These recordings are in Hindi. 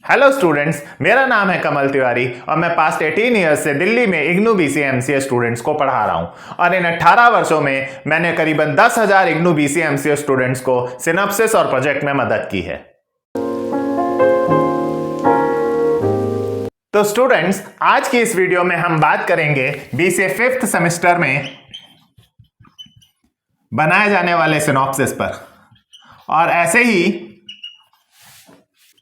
हेलो स्टूडेंट्स, मेरा नाम है कमल तिवारी और मैं पास्ट 18 ईयर्स से दिल्ली में इग्नू बीसीए एमसीए स्टूडेंट्स को पढ़ा रहा हूं और इन 18 वर्षों में मैंने करीबन 10,000 इग्नू बीसीए एमसीए स्टूडेंट्स को सिनॉप्सिस और प्रोजेक्ट में मदद की है। तो स्टूडेंट्स, आज की इस वीडियो में हम बात करेंगे बीसीए 5th सेमेस्टर में बनाए जाने वाले सिनॉप्सिस पर और ऐसे ही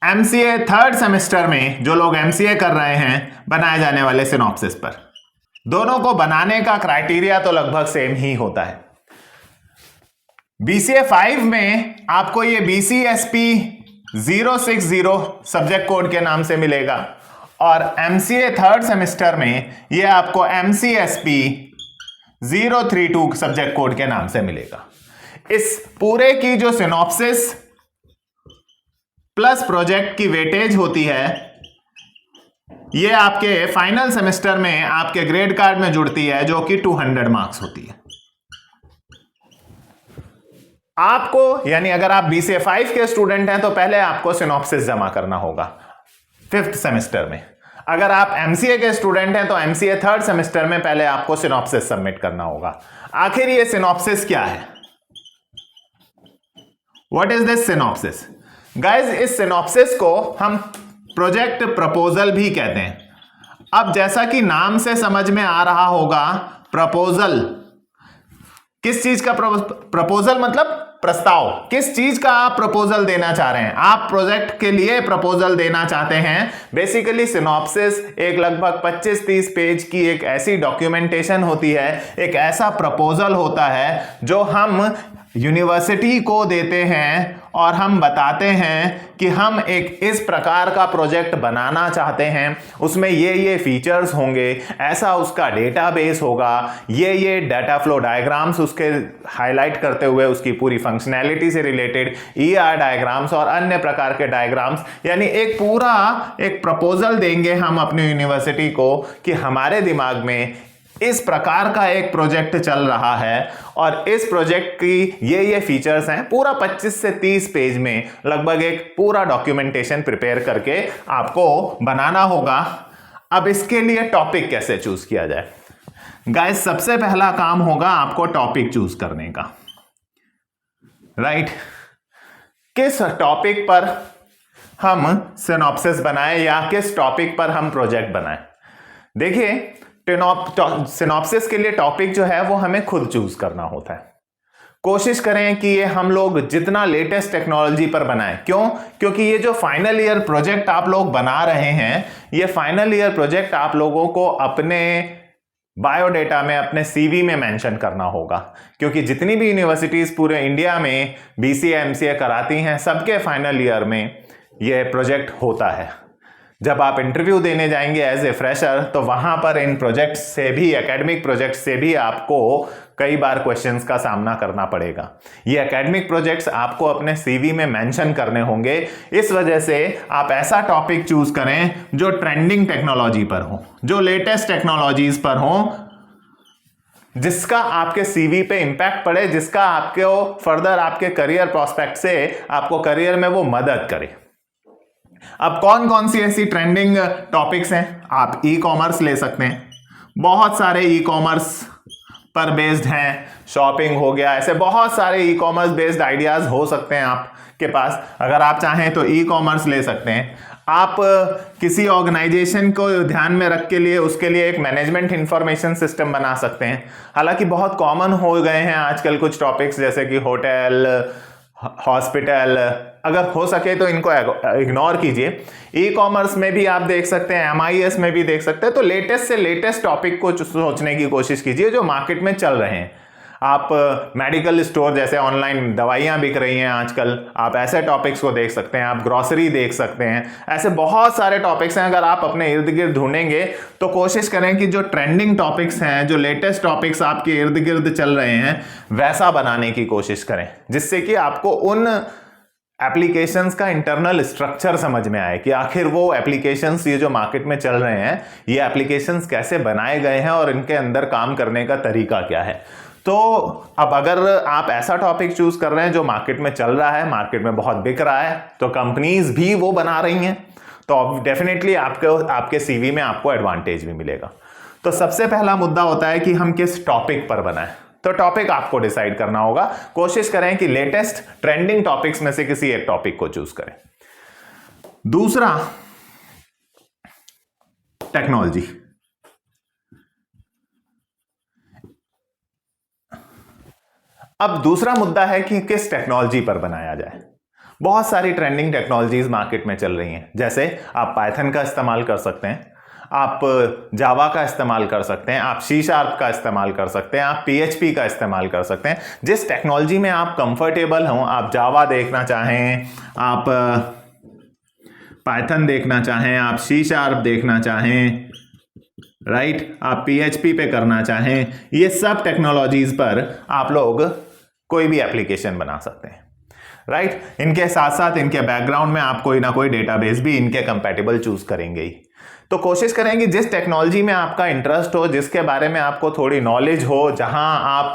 एमसीए 3rd सेमेस्टर में जो लोग एमसीए कर रहे हैं बनाए जाने वाले सिनॉप्सिस पर। दोनों को बनाने का क्राइटेरिया तो लगभग सेम ही होता है। बीसीए 5 में आपको ये BCSP 060 सब्जेक्ट कोड के नाम से मिलेगा और एमसीए 3rd सेमेस्टर में ये आपको MCSP 032 सब्जेक्ट कोड के नाम से मिलेगा। इस पूरे की जो सिनॉप्सिस प्लस प्रोजेक्ट की वेटेज होती है, ये आपके फाइनल सेमेस्टर में आपके ग्रेड कार्ड में जुड़ती है, जो कि 200 मार्क्स होती है। आपको यानी अगर आप बीसीए 5 के स्टूडेंट हैं तो पहले आपको सिनॉप्सिस जमा करना होगा 5th सेमेस्टर में। अगर आप एमसीए के स्टूडेंट हैं तो एमसीए 3rd सेमेस्टर में पहले आपको सिनॉप्सिस सबमिट करना होगा। आखिर ये सिनॉप्सिस क्या है? What is this synopsis? Guys, इस सिनॉप्सिस को हम प्रोजेक्ट प्रपोजल भी कहते हैं। अब जैसा कि नाम से समझ में आ रहा होगा, प्रपोजल किस चीज का प्रपोजल मतलब प्रस्ताव। किस चीज का आप प्रपोजल देना चाह रहे हैं? आप प्रोजेक्ट के लिए प्रपोजल देना चाहते हैं। बेसिकली सिनॉप्सिस एक लगभग 25-30 पेज की एक ऐसी डॉक्यूमेंटेशन होती है, एक ऐसा प्रपोजल होता है जो हम यूनिवर्सिटी को देते हैं और हम बताते हैं कि हम एक इस प्रकार का प्रोजेक्ट बनाना चाहते हैं, उसमें ये फीचर्स होंगे, ऐसा उसका डेटाबेस होगा, ये डाटा फ्लो डायग्राम्स उसके हाईलाइट करते हुए उसकी पूरी फंक्शनैलिटी से रिलेटेड ER डायग्राम्स और अन्य प्रकार के डायग्राम्स, यानी एक पूरा एक प्रपोजल देंगे हम अपनी यूनिवर्सिटी को कि हमारे दिमाग में इस प्रकार का एक प्रोजेक्ट चल रहा है और इस प्रोजेक्ट की ये फीचर्स हैं। पूरा 25 से 30 पेज में लगभग एक पूरा डॉक्यूमेंटेशन प्रिपेयर करके आपको बनाना होगा। अब इसके लिए टॉपिक कैसे चूज किया जाए? गाइस, सबसे पहला काम होगा आपको टॉपिक चूज करने का, राइट? किस टॉपिक पर हम सिनॉप्सिस बनाएं या किस टॉपिक पर हम प्रोजेक्ट बनाएं? देखिए, सिनॉप्सिस के लिए टॉपिक जो है वो हमें खुद चूज करना होता है। कोशिश करें कि ये हम लोग जितना लेटेस्ट टेक्नोलॉजी पर बनाएं। क्यों? क्योंकि ये जो फाइनल ईयर प्रोजेक्ट आप लोग बना रहे हैं, ये फाइनल ईयर प्रोजेक्ट आप लोगों को अपने बायोडेटा में, अपने CV में मेंशन करना होगा। क्योंकि जितनी भी यूनिवर्सिटीज पूरे इंडिया में BCA MCA कराती हैं, सबके फाइनल ईयर में ये प्रोजेक्ट होता है। जब आप इंटरव्यू देने जाएंगे एज ए फ्रेशर, तो वहां पर इन प्रोजेक्ट से भी, एकेडमिक प्रोजेक्ट से भी आपको कई बार क्वेश्चंस का सामना करना पड़ेगा। ये एकेडमिक प्रोजेक्ट्स आपको अपने CV में मेंशन करने होंगे। इस वजह से आप ऐसा टॉपिक चूज करें जो ट्रेंडिंग टेक्नोलॉजी पर हो, जो लेटेस्ट टेक्नोलॉजीज पर हो, जिसका आपके CV पे इंपैक्ट पड़े, जिसका आपको फर्दर आपके करियर प्रोस्पेक्ट से आपको करियर में वो मदद करे। अब कौन कौन सी ऐसी ट्रेंडिंग टॉपिक्स हैं? आप ई-कॉमर्स ले सकते हैं, बहुत सारे ई-कॉमर्स पर बेस्ड हैं। शॉपिंग हो गया, ऐसे बहुत सारे ई-कॉमर्स बेस्ड आइडियाज हो सकते हैं आपके पास। अगर आप चाहें तो ई-कॉमर्स ले सकते हैं। आप किसी ऑर्गेनाइजेशन को ध्यान में रख के लिए उसके लिए एक मैनेजमेंट इंफॉर्मेशन सिस्टम बना सकते हैं। हालांकि बहुत कॉमन हो गए हैं आजकल कुछ टॉपिक्स, जैसे कि होटल, हॉस्पिटल। अगर हो सके तो इनको इग्नोर कीजिए। ई-कॉमर्स में भी आप देख सकते हैं, MIS में भी देख सकते हैं। तो लेटेस्ट से लेटेस्ट टॉपिक को सोचने की कोशिश कीजिए जो मार्केट में चल रहे हैं। आप मेडिकल स्टोर, जैसे ऑनलाइन दवाइयां बिक रही हैं आजकल, आप ऐसे टॉपिक्स को देख सकते हैं। आप ग्रोसरी देख सकते हैं। ऐसे बहुत सारे टॉपिक्स हैं। अगर आप अपने इर्द गिर्द ढूंढेंगे तो कोशिश करें कि जो ट्रेंडिंग टॉपिक्स हैं, जो लेटेस्ट टॉपिक्स आपके इर्द गिर्द चल रहे हैं, वैसा बनाने की कोशिश करें, जिससे कि आपको उन एप्लीकेशंस का इंटरनल स्ट्रक्चर समझ में आए कि आखिर वो एप्लीकेशंस, ये जो मार्केट में चल रहे हैं, ये एप्लीकेशंस कैसे बनाए गए हैं और इनके अंदर काम करने का तरीका क्या है। तो अब अगर आप ऐसा टॉपिक चूज कर रहे हैं जो मार्केट में चल रहा है, मार्केट में बहुत बिक रहा है, तो कंपनीज भी वो बना रही हैं, तो डेफिनेटली आपके सीवी में आपको एडवांटेज भी मिलेगा। तो सबसे पहला मुद्दा होता है कि हम किस टॉपिक पर बनाएं। तो टॉपिक आपको डिसाइड करना होगा। कोशिश करें कि लेटेस्ट ट्रेंडिंग टॉपिक्स में से किसी एक टॉपिक को चूज करें। दूसरा, टेक्नोलॉजी। अब दूसरा मुद्दा है कि किस टेक्नोलॉजी पर बनाया जाए। बहुत सारी ट्रेंडिंग टेक्नोलॉजीज मार्केट में चल रही हैं। जैसे आप पाइथन का इस्तेमाल कर सकते हैं, आप जावा का इस्तेमाल कर सकते हैं, आप सी शार्प का इस्तेमाल कर सकते हैं, आप पीएचपी का इस्तेमाल कर सकते हैं। जिस टेक्नोलॉजी में आप कंफर्टेबल हों, आप जावा देखना चाहें, आप पाइथन देखना चाहें, आप सी शार्प देखना चाहें, राइट, आप पीएचपी पे करना चाहें, ये सब टेक्नोलॉजीज पर आप लोग कोई भी एप्लीकेशन बना सकते हैं, राइट। इनके साथ साथ इनके बैकग्राउंड में आप कोई ना कोई डेटाबेस भी इनके कंपैटिबल चूज करेंगे ही। तो कोशिश करें कि जिस टेक्नोलॉजी में आपका इंटरेस्ट हो, जिसके बारे में आपको थोड़ी नॉलेज हो, जहां आप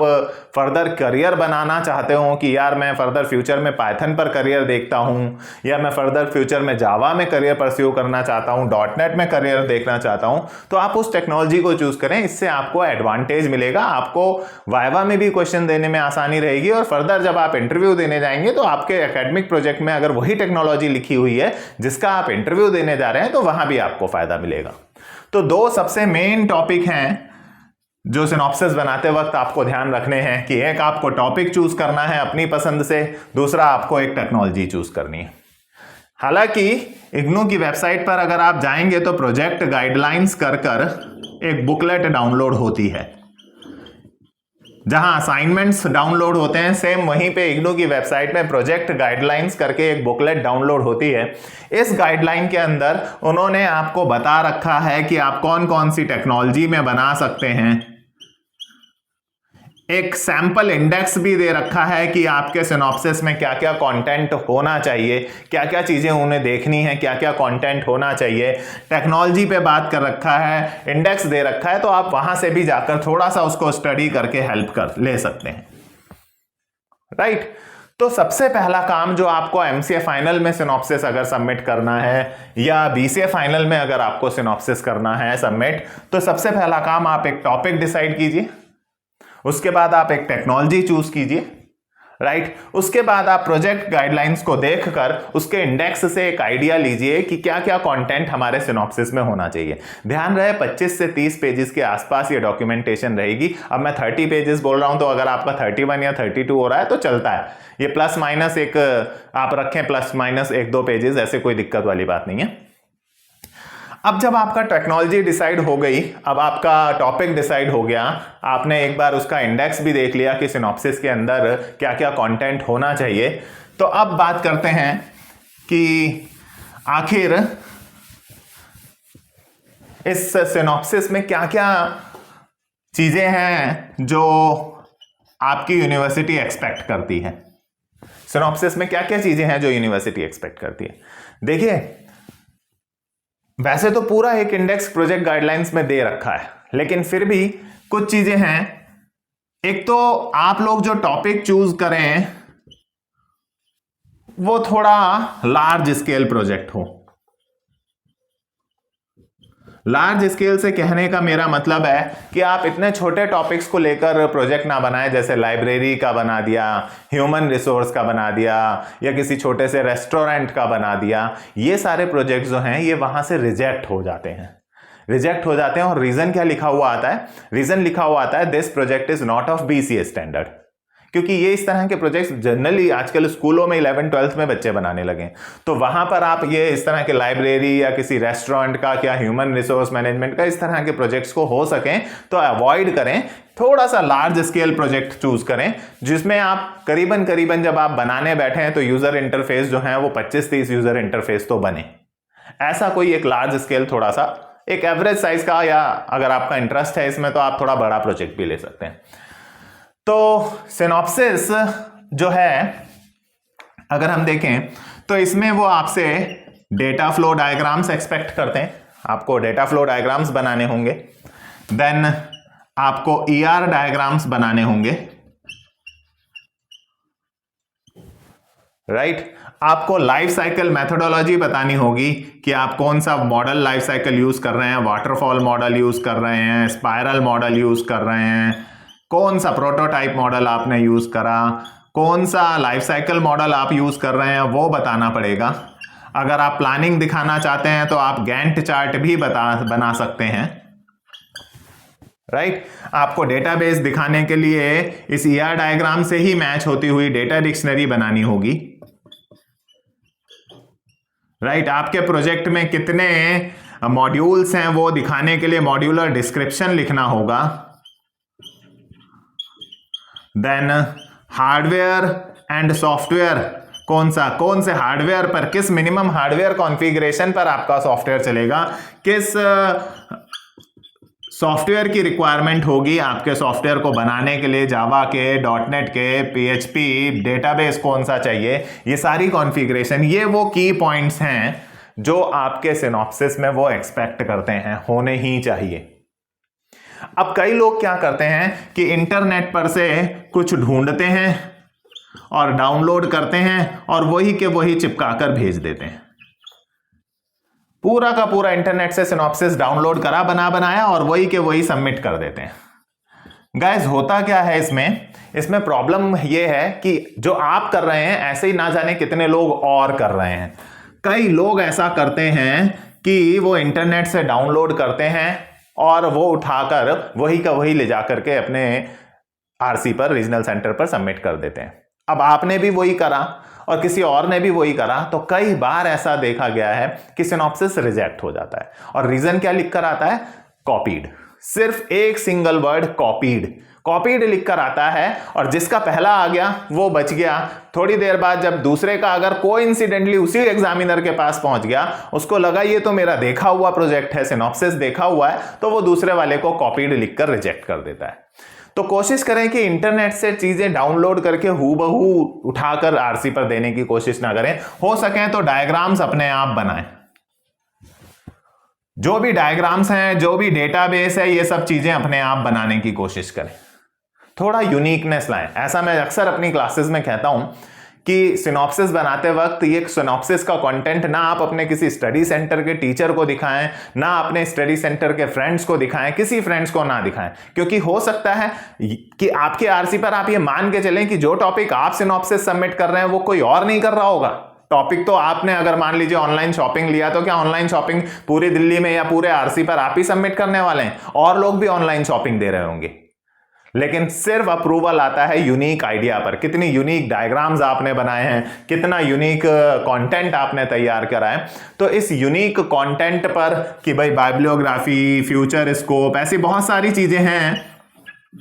फर्दर करियर बनाना चाहते हो कि यार मैं फर्दर फ्यूचर में पाइथन पर करियर देखता हूं, या मैं फर्दर फ्यूचर में जावा में करियर परस्यू करना चाहता हूं, .NET में करियर देखना चाहता हूं, तो आप उस टेक्नोलॉजी को चूज करें। इससे आपको एडवांटेज मिलेगा, आपको वाइवा में भी क्वेश्चन देने में आसानी रहेगी, और फर्दर जब आप इंटरव्यू देने जाएंगे तो आपके एकेडमिक प्रोजेक्ट में अगर वही टेक्नोलॉजी लिखी हुई है जिसका आप इंटरव्यू देने जा रहे हैं तो वहां भी आपको फायदा मिलेगा। तो दो सबसे मेन टॉपिक हैं जो सिनॉप्सिस बनाते वक्त आपको ध्यान रखने हैं कि एक आपको टॉपिक चूज करना है अपनी पसंद से, दूसरा आपको एक टेक्नोलॉजी चूज करनी है। हालांकि इग्नू की वेबसाइट पर अगर आप जाएंगे तो प्रोजेक्ट गाइडलाइंस कर एक बुकलेट डाउनलोड होती है, जहां असाइनमेंट्स डाउनलोड होते हैं, सेम वहीं पे इग्नू की वेबसाइट में प्रोजेक्ट गाइडलाइंस करके एक बुकलेट डाउनलोड होती है। इस गाइडलाइन के अंदर उन्होंने आपको बता रखा है कि आप कौन कौन सी टेक्नोलॉजी में बना सकते हैं। एक सैंपल इंडेक्स भी दे रखा है कि आपके सिनॉप्सिस में क्या क्या कंटेंट होना चाहिए, क्या क्या चीजें उन्हें देखनी है, क्या क्या कंटेंट होना चाहिए। टेक्नोलॉजी पे बात कर रखा है, इंडेक्स दे रखा है, तो आप वहां से भी जाकर थोड़ा सा उसको स्टडी करके हेल्प कर ले सकते हैं, राइट। तो सबसे पहला काम जो आपको एमसीए फाइनल में सिनॉप्सिस अगर सबमिट करना है, या बीसीए फाइनल में अगर आपको सिनॉप्सिस करना है सबमिट, तो सबसे पहला काम आप एक टॉपिक डिसाइड कीजिए, उसके बाद आप एक टेक्नोलॉजी चूज कीजिए, राइट। उसके बाद आप प्रोजेक्ट गाइडलाइंस को देखकर उसके इंडेक्स से एक आइडिया लीजिए कि क्या क्या कंटेंट हमारे सिनॉप्सिस में होना चाहिए। ध्यान रहे 25 से 30 पेजेस के आसपास ये डॉक्यूमेंटेशन रहेगी। अब मैं 30 पेजेस बोल रहा हूं, तो अगर आपका 31 या 32 हो रहा है तो चलता है, ये प्लस माइनस एक आप रखें, प्लस माइनस 1-2 पेजेस, ऐसे कोई दिक्कत वाली बात नहीं है। अब जब आपका टेक्नोलॉजी डिसाइड हो गई, अब आपका टॉपिक डिसाइड हो गया, आपने एक बार उसका इंडेक्स भी देख लिया कि सिनॉप्सिस के अंदर क्या क्या कंटेंट होना चाहिए, तो अब बात करते हैं कि आखिर इस सिनॉप्सिस में क्या क्या चीजें हैं जो आपकी यूनिवर्सिटी एक्सपेक्ट करती है। सिनॉप्सिस में क्या क्या चीजें हैं जो यूनिवर्सिटी एक्सपेक्ट करती है। देखिए, वैसे तो पूरा एक इंडेक्स प्रोजेक्ट गाइडलाइंस में दे रखा है, लेकिन फिर भी कुछ चीजें हैं। एक तो आप लोग जो टॉपिक चूज करें वो थोड़ा लार्ज स्केल प्रोजेक्ट हो। लार्ज स्केल से कहने का मेरा मतलब है कि आप इतने छोटे टॉपिक्स को लेकर प्रोजेक्ट ना बनाएं, जैसे लाइब्रेरी का बना दिया, ह्यूमन रिसोर्स का बना दिया, या किसी छोटे से रेस्टोरेंट का बना दिया। ये सारे प्रोजेक्ट्स जो हैं ये वहां से रिजेक्ट हो जाते हैं, और रीजन क्या लिखा हुआ आता है? रीजन लिखा हुआ आता है, this project is not of BCA standard. क्योंकि ये इस तरह के प्रोजेक्ट्स जनरली आजकल स्कूलों में 11-12 में बच्चे बनाने लगे, तो वहां पर आप ये इस तरह के लाइब्रेरी या किसी रेस्टोरेंट का, क्या ह्यूमन रिसोर्स मैनेजमेंट का, इस तरह के प्रोजेक्ट्स को हो सकें तो अवॉइड करें। थोड़ा सा लार्ज स्केल प्रोजेक्ट चूज करें जिसमें आप करीबन जब आप बनाने बैठे हैं तो यूजर इंटरफेस जो है वो 25-30 यूजर इंटरफेस तो बने। ऐसा कोई एक लार्ज स्केल, थोड़ा सा एक एवरेज साइज का, या अगर आपका इंटरेस्ट है इसमें तो आप थोड़ा बड़ा प्रोजेक्ट भी ले सकते हैं। तो सिनॉप्सिस जो है अगर हम देखें तो इसमें वो आपसे डेटा फ्लो डायग्राम्स एक्सपेक्ट करते हैं, आपको डेटा फ्लो डायग्राम्स बनाने होंगे, देन आपको ER डायग्राम्स बनाने होंगे, राइट। आपको लाइफ साइकिल मेथोडोलॉजी बतानी होगी कि आप कौन सा मॉडल लाइफ साइकिल यूज कर रहे हैं, वाटरफॉल मॉडल यूज कर रहे हैं, स्पाइरल मॉडल यूज कर रहे हैं, कौन सा प्रोटोटाइप मॉडल आपने यूज करा, कौन सा लाइफ साइकिल मॉडल आप यूज कर रहे हैं, वो बताना पड़ेगा। अगर आप प्लानिंग दिखाना चाहते हैं तो आप गैंट चार्ट भी बना सकते हैं, राइट। आपको डेटाबेस दिखाने के लिए इस ER डायग्राम से ही मैच होती हुई डेटा डिक्शनरी बनानी होगी, राइट। आपके प्रोजेक्ट में कितने मॉड्यूल्स हैं वो दिखाने के लिए मॉड्यूलर डिस्क्रिप्शन लिखना होगा। देन हार्डवेयर एंड सॉफ्टवेयर, कौन से हार्डवेयर पर, किस मिनिमम हार्डवेयर कॉन्फ़िगरेशन पर आपका सॉफ्टवेयर चलेगा, किस सॉफ्टवेयर की रिक्वायरमेंट होगी आपके सॉफ्टवेयर को बनाने के लिए, जावा के, .NET के, PHP, डेटाबेस कौन सा चाहिए, ये सारी कॉन्फ़िगरेशन, ये वो की पॉइंट्स हैं जो आपके सिनॉप्सिस में वो एक्सपेक्ट करते हैं, होने ही चाहिए। अब कई लोग क्या करते हैं कि इंटरनेट पर से कुछ ढूंढते हैं और डाउनलोड करते हैं और वही के वही चिपका कर भेज देते हैं। पूरा का पूरा इंटरनेट से सिनॉप्सिस डाउनलोड करा, बनाया और वही के वही सबमिट कर देते हैं। गाइस होता क्या है इसमें प्रॉब्लम ये है कि जो आप कर रहे हैं ऐसे ही ना जाने कितने लोग और कर रहे हैं। कई लोग ऐसा करते हैं कि वो इंटरनेट से डाउनलोड करते हैं और वो उठाकर वही का वही ले जाकर के अपने RC पर, रीजनल सेंटर पर सबमिट कर देते हैं। अब आपने भी वही करा और किसी और ने भी वही करा, तो कई बार ऐसा देखा गया है कि सिनॉप्सिस रिजेक्ट हो जाता है। और रीजन क्या लिखकर आता है? कॉपीड। सिर्फ एक सिंगल वर्ड कॉपीड लिखकर आता है और जिसका पहला आ गया वो बच गया। थोड़ी देर बाद जब दूसरे का अगर कोइंसिडेंटली उसी एग्जामिनर के पास पहुंच गया, उसको लगा ये तो मेरा देखा हुआ प्रोजेक्ट है, सिनॉप्सिस देखा हुआ है, तो वो दूसरे वाले को कॉपीड लिखकर रिजेक्ट कर देता है। तो कोशिश करें कि इंटरनेट से चीजें डाउनलोड करके हूबहू उठाकर RC पर देने की कोशिश ना करें। हो सके तो डायग्राम्स अपने आप बनाएं। जो भी डायग्राम्स हैं, जो भी डेटाबेस है, ये सब चीजें अपने आप बनाने की कोशिश करें। थोड़ा यूनिकनेस लाएं। ऐसा मैं अक्सर अपनी क्लासेस में कहता हूं कि सिनॉप्सिस बनाते वक्त ये सिनॉप्सिस का कंटेंट ना आप अपने किसी स्टडी सेंटर के टीचर को दिखाएं, ना अपने स्टडी सेंटर के फ्रेंड्स को दिखाएं, किसी फ्रेंड्स को ना दिखाएं, क्योंकि हो सकता है कि आपके RC पर आप ये मान के चलें कि जो टॉपिक आप सिनॉप्सिस सबमिट कर रहे हैं वो कोई और नहीं कर रहा होगा। टॉपिक तो आपने अगर मान लीजिए ऑनलाइन शॉपिंग लिया, तो क्या ऑनलाइन शॉपिंग पूरी दिल्ली में या पूरे RC पर आप ही सबमिट करने वाले हैं? और लोग भी ऑनलाइन शॉपिंग दे रहे होंगे, लेकिन सिर्फ अप्रूवल आता है यूनिक आइडिया पर। कितनी यूनिक डायग्राम्स आपने बनाए हैं, कितना यूनिक कंटेंट आपने तैयार करा है। तो इस यूनिक कंटेंट पर कि भाई बाइब्लियोग्राफी, फ्यूचर स्कोप, ऐसी बहुत सारी चीजें हैं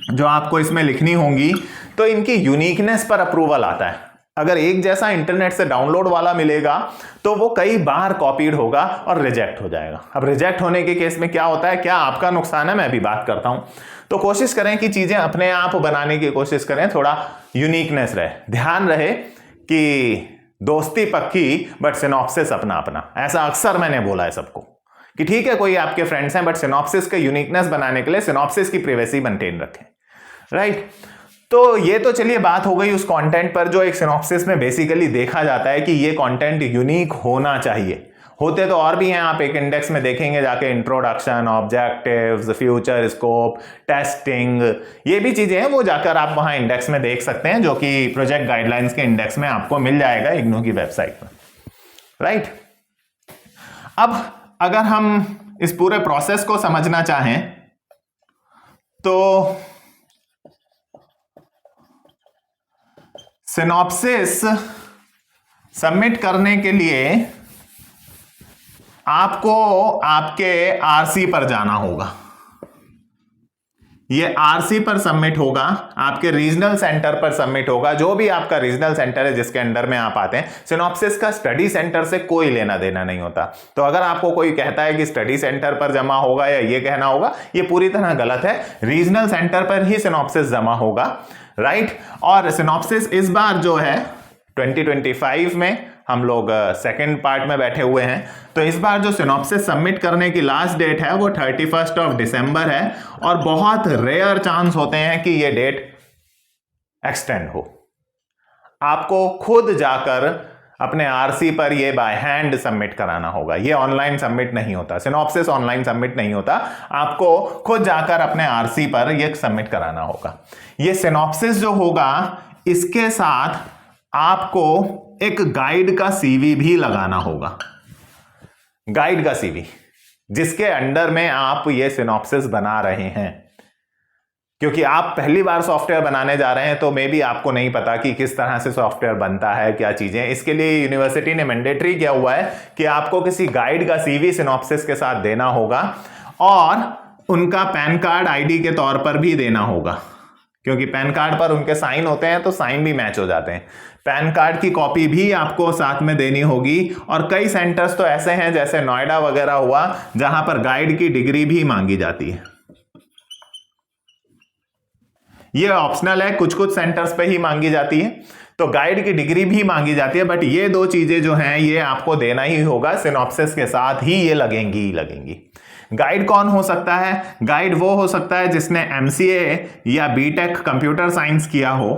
जो आपको इसमें लिखनी होंगी, तो इनकी यूनिकनेस पर अप्रूवल आता है। अगर एक जैसा इंटरनेट से डाउनलोड वाला मिलेगा तो वो कई बार कॉपीड होगा और रिजेक्ट हो जाएगा। अब रिजेक्ट होने के केस में क्या होता है, क्या आपका नुकसान है, मैं भी बात करता हूं। तो कोशिश करें कि चीजें अपने आप बनाने की कोशिश करें, थोड़ा यूनिकनेस रहे। ध्यान रहे कि दोस्ती पक्की बट सिनॉप्सिस अपना अपना। ऐसा अक्सर मैंने बोला है सबको कि ठीक है कोई आपके फ्रेंड्स हैं, बट सिनॉप्सिस के यूनिकनेस बनाने के लिए सिनॉप्सिस की प्राइवेसी मेंटेन रखें, राइट। तो ये तो चलिए बात हो गई उस कंटेंट पर जो एक सिनॉप्सिस में बेसिकली देखा जाता है कि ये कंटेंट यूनिक होना चाहिए। होते तो और भी हैं, आप एक इंडेक्स में देखेंगे जाके, introduction, objectives, future scope, testing, ये भी चीजें हैं, वो जाकर आप वहां इंडेक्स में देख सकते हैं, जो कि प्रोजेक्ट गाइडलाइंस के इंडेक्स में आपको मिल जाएगा इग्नू की वेबसाइट पर, राइट। अब अगर हम इस पूरे प्रोसेस को समझना चाहें तो सिनॉप्सिस सबमिट करने के लिए आपको आपके RC पर जाना होगा। ये RC पर सबमिट होगा, आपके रीजनल सेंटर पर सबमिट होगा, जो भी आपका रीजनल सेंटर है जिसके अंडर में आप आते हैं। सिनॉप्सिस का स्टडी सेंटर से कोई लेना देना नहीं होता। तो अगर आपको कोई कहता है कि स्टडी सेंटर पर जमा होगा या ये कहना होगा, ये पूरी तरह गलत है। रीजनल सेंटर पर ही सिनॉप्सिस जमा होगा, राइट। और सिनॉप्सिस इस बार जो है 2025 में हम लोग सेकेंड पार्ट में बैठे हुए हैं, तो इस बार जो सिनॉप्सिस सबमिट करने की लास्ट डेट है वो 31 दिसंबर है, और बहुत रेयर चांस होते हैं कि ये डेट एक्सटेंड हो। आपको खुद जाकर अपने आरसी पर ये बाय हैंड सबमिट कराना होगा। ये ऑनलाइन सबमिट नहीं होता, सिनॉप्सिस ऑनलाइन सबमिट नहीं होता, आपको खुद जाकर अपने आरसी पर ये सबमिट कराना होगा। ये सिनॉप्सिस जो होगा इसके साथ आपको एक गाइड का सीवी भी लगाना होगा, गाइड का सीवी, जिसके अंडर में आप ये सिनॉप्सिस बना रहे हैं। क्योंकि आप पहली बार सॉफ्टवेयर बनाने जा रहे हैं तो मे बी आपको नहीं पता कि किस तरह से सॉफ्टवेयर बनता है, क्या चीजें। इसके लिए यूनिवर्सिटी ने मैंडेटरी किया हुआ है कि आपको किसी गाइड का सीवी सिनॉप्सिस के साथ देना होगा और उनका पैन कार्ड आईडी के तौर पर भी देना होगा, क्योंकि पैन कार्ड पर उनके साइन होते हैं तो साइन भी मैच हो जाते हैं। पैन कार्ड की कॉपी भी आपको साथ में देनी होगी। और कई सेंटर्स तो ऐसे हैं जैसे नोएडा वगैरह हुआ जहां पर गाइड की डिग्री भी मांगी जाती है। ये ऑप्शनल है, कुछ कुछ सेंटर्स पे ही मांगी जाती है, तो गाइड की डिग्री भी मांगी जाती है। बट ये दो चीजें जो हैं ये आपको देना ही होगा, सिनॉप्सिस के साथ ही ये लगेंगी। गाइड कौन हो सकता है? गाइड वो हो सकता है जिसने एमसीए या बीटेक कंप्यूटर साइंस किया हो,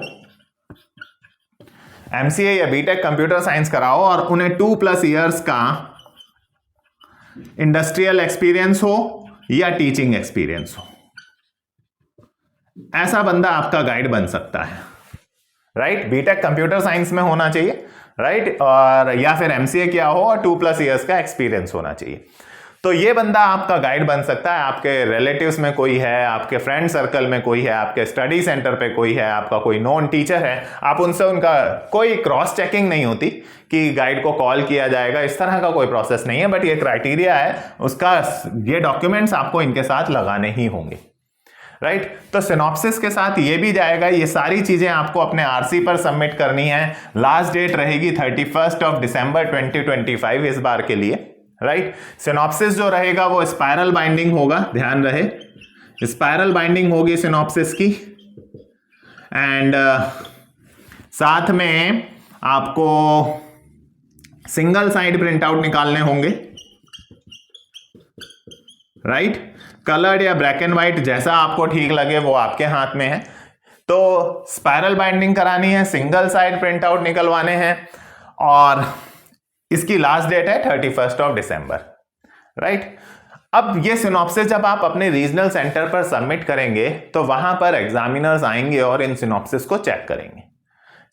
एमसीए या बीटेक कंप्यूटर साइंस कराओ और उन्हें 2+ इयर्स का इंडस्ट्रियल एक्सपीरियंस हो या टीचिंग एक्सपीरियंस हो, ऐसा बंदा आपका गाइड बन सकता है, राइट। बीटेक कंप्यूटर साइंस में होना चाहिए, राइट, और या फिर एमसीए किया हो और 2+ इयर्स का एक्सपीरियंस होना चाहिए। तो ये बंदा आपका गाइड बन सकता है। आपके रिलेटिव्स में कोई है, आपके फ्रेंड सर्कल में कोई है, आपके स्टडी सेंटर पे कोई है, आपका कोई नॉन टीचर है, आप उनसे, उनका कोई क्रॉस चेकिंग नहीं होती कि गाइड को कॉल किया जाएगा, इस तरह का कोई प्रोसेस नहीं है। बट ये क्राइटेरिया है उसका, ये डॉक्यूमेंट्स आपको इनके साथ लगाने ही होंगे, राइट। तो सिनॉप्सिस के साथ ये भी जाएगा। ये सारी चीजें आपको अपने आरसी पर सबमिट करनी है। लास्ट डेट रहेगी 31 दिसंबर 2025 इस बार के लिए, राइट। सिनॉप्सिस जो रहेगा वो स्पाइरल बाइंडिंग होगा, ध्यान रहे, स्पाइरल बाइंडिंग होगी सिनॉप्सिस की। एंड साथ में आपको सिंगल साइड प्रिंट आउट निकालने होंगे, राइट। कलर्ड या ब्लैक एंड व्हाइट, जैसा आपको ठीक लगे वो आपके हाथ में है। तो स्पाइरल बाइंडिंग करानी है, सिंगल साइड प्रिंट आउट निकलवाने हैं और इसकी लास्ट डेट है 31 दिसंबर, राइट। अब ये सिनॉप्सिस जब आप अपने रीजनल सेंटर पर सबमिट करेंगे तो वहां पर एग्जामिनर्स आएंगे और इन सिनॉप्सिस को चेक करेंगे।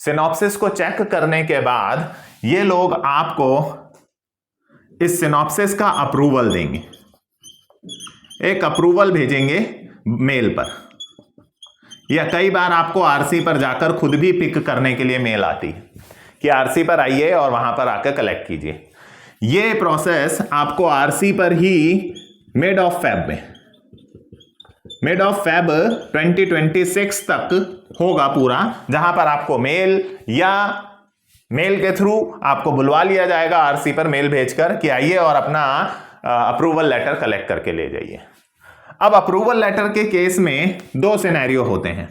सिनॉप्सिस को चेक करने के बाद ये लोग आपको इस सिनॉप्सिस का अप्रूवल देंगे, एक अप्रूवल भेजेंगे मेल पर, या कई बार आपको आरसी पर जाकर खुद भी पिक करने के लिए मेल आती है कि आरसी पर आइए और वहां पर आकर कलेक्ट कीजिए। ये प्रोसेस आपको आरसी पर ही मिड ऑफ फेब 2026 तक होगा पूरा, जहां पर आपको मेल या मेल के थ्रू आपको बुलवा लिया जाएगा आरसी पर मेल भेजकर कि आइए और अपना अप्रूवल लेटर कलेक्ट करके ले जाइए। अब अप्रूवल लेटर के केस में दो सिनेरियो होते हैं।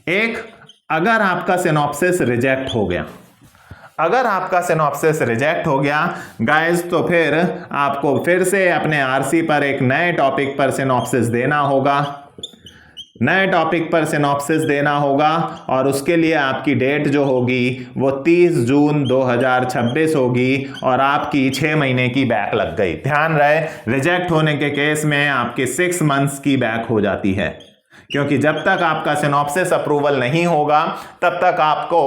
एक, अगर आपका सिनॉप्सिस रिजेक्ट हो गया, अगर आपका सिनॉप्सिस रिजेक्ट हो गया गाइस, तो फिर आपको फिर से अपने आरसी पर एक नए टॉपिक पर सिनॉप्सिस देना होगा, नए टॉपिक पर सिनॉप्सिस देना होगा और उसके लिए आपकी डेट जो होगी वो 30 जून 2026 होगी और आपकी 6 महीने की बैक लग गई। ध्यान रहे, रिजेक्ट होने के केस में आपके 6 मंथ्स की बैक हो जाती है, क्योंकि जब तक आपका सिनॉप्सिस अप्रूवल नहीं होगा तब तक आपको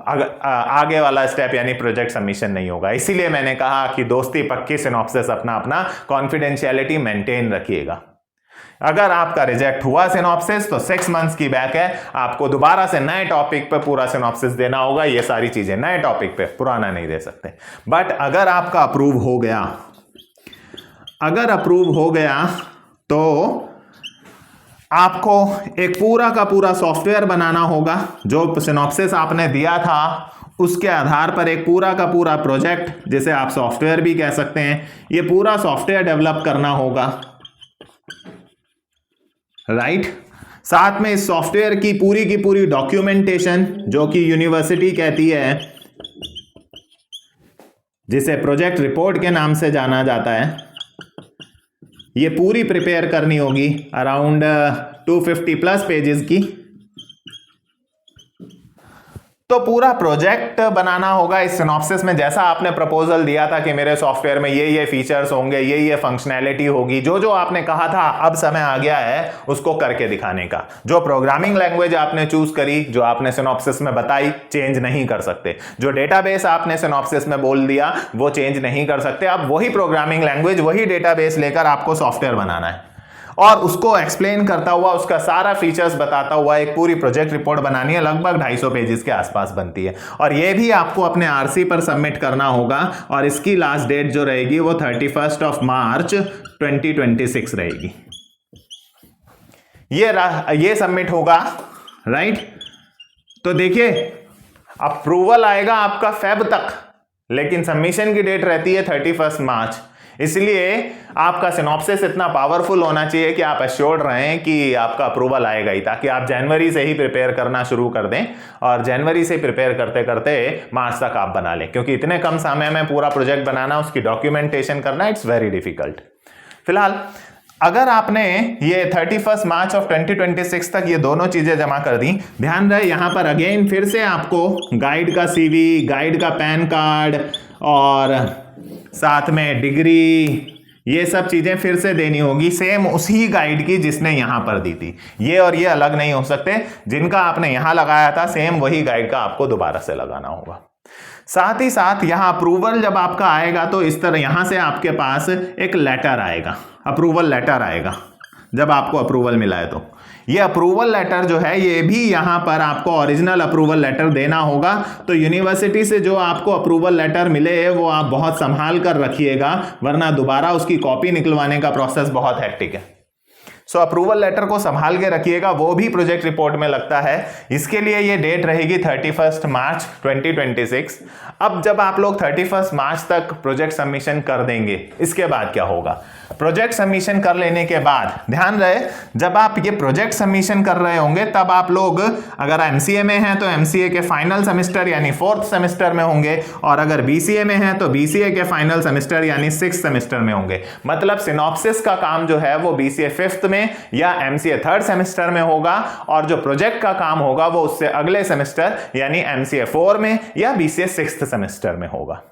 आगे वाला स्टेप यानी प्रोजेक्ट सबमिशन नहीं होगा। इसीलिए मैंने कहा कि दोस्ती पक्की, सिनॉप्सिस अपना अपना कॉन्फिडेंशियलिटी मेंटेन रखिएगा। अगर आपका रिजेक्ट हुआ सिनॉप्सिस तो 6 मंथ्स की बैक है, आपको दोबारा से नए टॉपिक पे पूरा सिनॉप्सिस देना होगा। ये सारी चीजें नए टॉपिक पे, पुराना नहीं दे सकते। बट अगर आपका अप्रूव हो गया, अगर अप्रूव हो गया तो आपको एक पूरा का पूरा सॉफ्टवेयर बनाना होगा। जो सिनॉप्सिस आपने दिया था उसके आधार पर एक पूरा का पूरा प्रोजेक्ट, जिसे आप सॉफ्टवेयर भी कह सकते हैं, ये पूरा सॉफ्टवेयर डेवलप करना होगा, राइट। साथ में इस सॉफ्टवेयर की पूरी डॉक्यूमेंटेशन, जो कि यूनिवर्सिटी कहती है, जिसे प्रोजेक्ट रिपोर्ट के नाम से जाना जाता है, ये पूरी प्रिपेयर करनी होगी, अराउंड 250+ पेजेस की। तो पूरा प्रोजेक्ट बनाना होगा इस सिनॉप्सिस में। जैसा आपने प्रपोजल दिया था कि मेरे सॉफ्टवेयर में ये फीचर्स होंगे, ये फंक्शनैलिटी होगी, जो जो आपने कहा था, अब समय आ गया है उसको करके दिखाने का। जो प्रोग्रामिंग लैंग्वेज आपने चूज करी, जो आपने सिनॉप्सिस में बताई, चेंज नहीं कर सकते। जो डेटाबेस आपने सिनॉप्सिस में बोल दिया वो चेंज नहीं कर सकते। अब वही प्रोग्रामिंग लैंग्वेज, वही डेटाबेस लेकर आपको सॉफ्टवेयर बनाना है और उसको एक्सप्लेन करता हुआ, उसका सारा फीचर्स बताता हुआ एक पूरी प्रोजेक्ट रिपोर्ट बनानी है। लगभग 250 पेजेस के आसपास बनती है और ये भी आपको अपने आरसी पर सबमिट करना होगा और इसकी लास्ट डेट जो रहेगी वो 31 मार्च 2026 रहेगी। ये सबमिट होगा, राइट। तो देखिए अप्रूवल आएगा आपका फेब तक, लेकिन सबमिशन की डेट रहती है 31 मार्च। इसलिए आपका सिनॉप्सिस इतना पावरफुल होना चाहिए कि आप एश्योर्ड रहें कि आपका अप्रूवल आएगा ही, ताकि आप जनवरी से ही प्रिपेयर करना शुरू कर दें और जनवरी से प्रिपेयर करते करते मार्च तक आप बना लें, क्योंकि इतने कम समय में पूरा प्रोजेक्ट बनाना, उसकी डॉक्यूमेंटेशन करना, इट्स वेरी डिफिकल्ट। फिलहाल अगर आपने ये 31 मार्च ऑफ 2026 तक ये दोनों चीजें जमा कर दी, ध्यान रहे यहां पर अगेन फिर से आपको गाइड का सीवी, गाइड का पैन कार्ड और साथ में डिग्री, ये सब चीजें फिर से देनी होगी, सेम उसी गाइड की जिसने यहां पर दी थी। ये और ये अलग नहीं हो सकते, जिनका आपने यहां लगाया था सेम वही गाइड का आपको दोबारा से लगाना होगा। साथ ही साथ यहां अप्रूवल जब आपका आएगा तो इस तरह यहां से आपके पास एक लेटर आएगा, अप्रूवल लेटर आएगा। जब आपको अप्रूवल मिला है तो ये अप्रूवल लेटर जो है, ये भी यहां पर आपको ओरिजिनल अप्रूवल लेटर देना होगा। तो यूनिवर्सिटी से जो आपको अप्रूवल लेटर मिले वो आप बहुत संभाल कर रखिएगा, वरना दोबारा उसकी कॉपी निकलवाने का प्रोसेस बहुत हेक्टिक है। सो अप्रूवल लेटर को संभाल के रखिएगा, वो भी प्रोजेक्ट रिपोर्ट में लगता है। इसके लिए ये डेट रहेगी 31 मार्च 2026। अब जब आप लोग 31 मार्च तक प्रोजेक्ट सबमिशन कर देंगे, इसके बाद क्या होगा? प्रोजेक्ट सबमिशन कर लेने के बाद ध्यान रहे, जब आप ये प्रोजेक्ट सबमिशन कर रहे होंगे तब आप लोग अगर एमसीए में हैं तो एमसीए के फाइनल सेमेस्टर यानी 4th सेमेस्टर में होंगे, और अगर बीसीए में हैं तो बीसीए के फाइनल सेमेस्टर यानी 6th सेमेस्टर में होंगे। मतलब सिनॉप्सिस का काम जो है वो बीसीए 5th में या एमसीए 3rd सेमेस्टर में होगा, और जो प्रोजेक्ट का काम होगा वो उससे अगले सेमेस्टर यानी एमसीए 4 में या बीसीए 6th सेमेस्टर में होगा।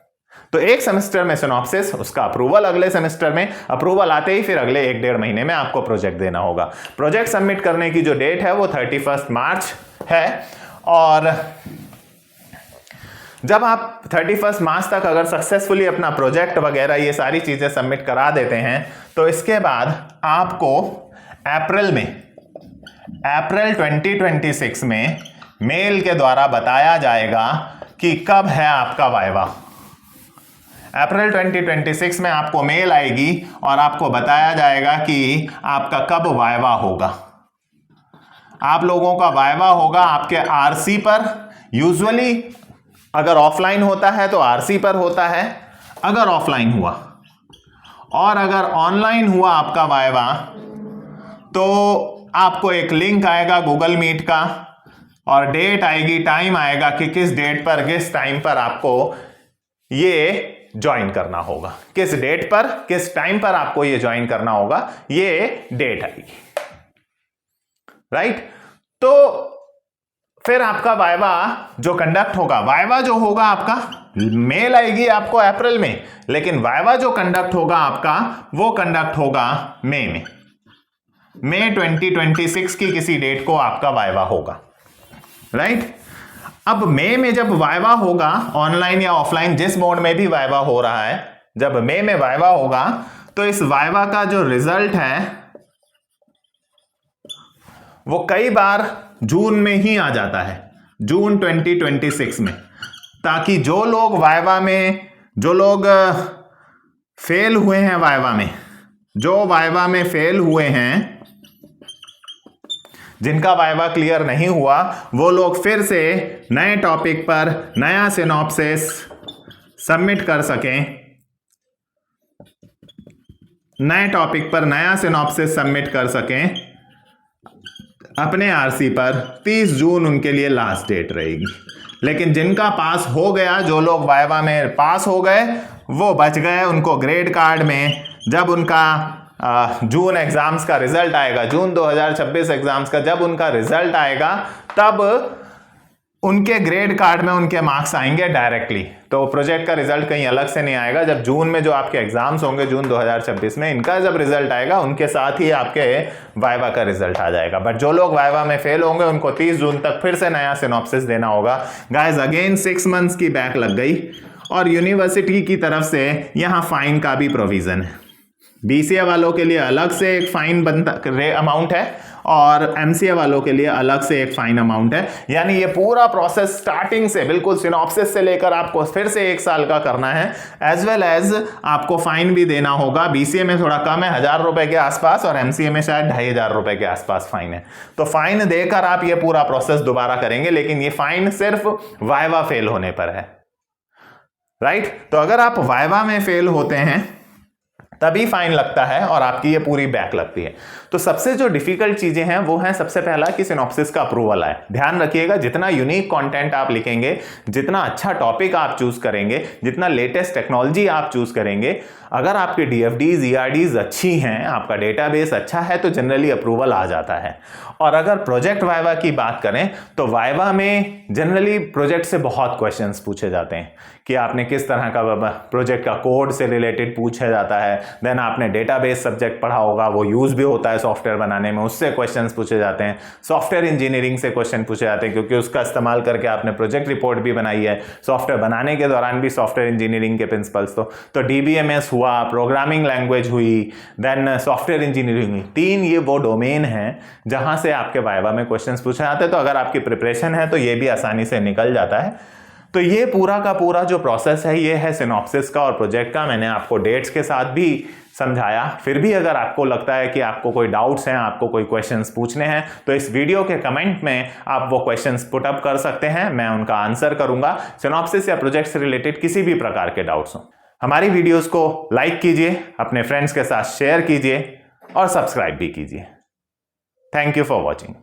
तो एक सेमेस्टर में सिनॉप्सिस, उसका अप्रूवल अगले सेमेस्टर में, अप्रूवल आते ही फिर अगले 1-1.5 महीने में आपको प्रोजेक्ट देना होगा। प्रोजेक्ट सबमिट करने की जो डेट है वो 31 मार्च है, और जब आप 31 मार्च तक अगर सक्सेसफुली अपना प्रोजेक्ट वगैरह ये सारी चीजें सबमिट करा देते हैं तो इसके बाद आपको अप्रैल 2026 में मेल के द्वारा बताया जाएगा कि कब है आपका वाइवा। अप्रैल 2026 में आपको मेल आएगी और आपको बताया जाएगा कि आपका कब वाइवा होगा। आप लोगों का वाइवा होगा आपके आरसी पर। यूजुअली अगर ऑफलाइन होता है तो आरसी पर होता है, अगर ऑफलाइन हुआ, और अगर ऑनलाइन हुआ आपका वाइवा तो आपको एक लिंक आएगा गूगल मीट का, और डेट आएगी, टाइम आएगा कि किस डेट पर, किस टाइम पर आपको ये ज्वाइन करना होगा, किस डेट पर, किस टाइम पर आपको ये ज्वाइन करना होगा, ये डेट आएगी, राइट। तो फिर आपका वाइवा जो कंडक्ट होगा, वाइवा जो होगा आपका, मेल आएगी आपको अप्रैल में, लेकिन वाइवा जो कंडक्ट होगा आपका वो कंडक्ट होगा मई में। मई 2026 की किसी डेट को आपका वाइवा होगा, राइट। अब मई में जब वाइवा होगा, ऑनलाइन या ऑफलाइन जिस मोड में भी वाइवा हो रहा है, जब मई में वाइवा होगा तो इस वाइवा का जो रिजल्ट है वो कई बार जून में ही आ जाता है, जून 2026 में, ताकि जो लोग वाइवा में, जो लोग फेल हुए हैं वाइवा में, जो वाइवा में फेल हुए हैं, जिनका वाइवा क्लियर नहीं हुआ, वो लोग फिर से नए टॉपिक पर नया सिनॉप्सिस सबमिट कर सकें, नए टॉपिक पर नया सिनॉप्सिस सबमिट कर सकें अपने आरसी पर। 30 जून उनके लिए लास्ट डेट रहेगी। लेकिन जिनका पास हो गया, जो लोग वाइवा में पास हो गए वो बच गए, उनको ग्रेड कार्ड में जब उनका जून एग्जाम्स का रिजल्ट आएगा, जून 2026 एग्जाम्स का जब उनका रिजल्ट आएगा, तब उनके ग्रेड कार्ड में उनके मार्क्स आएंगे डायरेक्टली। तो प्रोजेक्ट का रिजल्ट कहीं अलग से नहीं आएगा। जब जून में जो आपके एग्जाम्स होंगे जून 2026 में, इनका जब रिजल्ट आएगा उनके साथ ही आपके वाइवा का रिजल्ट आ जाएगा। बट जो लोग वाइवा में फेल होंगे उनको 30 जून तक फिर से नया सिनॉप्सिस देना होगा। गाइस अगेन 6 मंथ्स की बैक लग गई और यूनिवर्सिटी की तरफ से यहां फाइन का भी प्रोविजन है। बीसीए वालों के लिए अलग से एक फाइन बनता अमाउंट है और एमसीए वालों के लिए अलग से एक फाइन अमाउंट है। यानी ये पूरा प्रोसेस स्टार्टिंग से बिल्कुल सिनॉप्सिस से लेकर आपको फिर से 1 साल का करना है, एज वेल एज आपको फाइन भी देना होगा। बीसीए में थोड़ा कम है, 1000 रुपए के आसपास, और एमसीए में शायद 2500 रुपए के आसपास फाइन है। तो फाइन देकर आप ये पूरा प्रोसेस दोबारा करेंगे, लेकिन ये फाइन सिर्फ वाइवा फेल होने पर है, राइट। तो अगर आप वाइवा में फेल होते हैं तभी फाइन लगता है और आपकी ये पूरी बैक लगती है। तो सबसे जो डिफिकल्ट चीजें हैं वो हैं, सबसे पहला कि सिनॉप्सिस का अप्रूवल आए। ध्यान रखिएगा, जितना यूनिक कंटेंट आप लिखेंगे, जितना अच्छा टॉपिक आप चूज करेंगे, जितना लेटेस्ट टेक्नोलॉजी आप चूज करेंगे, अगर आपकी डीएफडीज ईआरडीज अच्छी हैं, आपका डेटाबेस अच्छा है, तो जनरली अप्रूवल आ जाता है। और अगर प्रोजेक्ट वाइवा की बात करें तो वाइवा में जनरली प्रोजेक्ट से बहुत क्वेश्चंस पूछे जाते हैं कि आपने किस तरह का प्रोजेक्ट का कोड से रिलेटेड पूछा जाता है। देन आपने डेटाबेस सब्जेक्ट पढ़ा होगा, वो यूज भी होता है सॉफ्टवेयर बनाने में, उससे क्वेश्चंस पूछे जाते हैं। सॉफ्टवेयर इंजीनियरिंग से क्वेश्चन पूछे जाते हैं क्योंकि उसका इस्तेमाल करके आपने प्रोजेक्ट रिपोर्ट भी बनाई है। सॉफ्टवेयर बनाने के दौरान भी सॉफ्टवेयर इंजीनियरिंग के प्रिंसिपल्स तो डीबीएमएस हुआ, प्रोग्रामिंग लैंग्वेज हुई, देन सॉफ्टवेयर इंजीनियरिंग हुई। 3 ये वो डोमेन है जहां से आपके वाइवा में क्वेश्चंस पूछे जाते हैं। तो अगर आपकी प्रिपरेशन है तो ये भी आसानी से निकल जाता है। तो ये पूरा का पूरा जो प्रोसेस है ये है सिनॉप्सिस का और प्रोजेक्ट का। मैंने आपको डेट्स के साथ भी समझाया। फिर भी अगर आपको लगता है कि आपको कोई डाउट्स हैं, आपको कोई क्वेश्चंस पूछने हैं, तो इस वीडियो के कमेंट में आप वो क्वेश्चंस पुट अप कर सकते हैं, मैं उनका आंसर करूंगा। सिनॉप्सिस या प्रोजेक्ट से रिलेटेड किसी भी प्रकार के डाउट्स हो। हमारी वीडियोस को लाइक कीजिए, अपने फ्रेंड्स के साथ शेयर कीजिए और सब्सक्राइब भी कीजिए। Thank you for watching.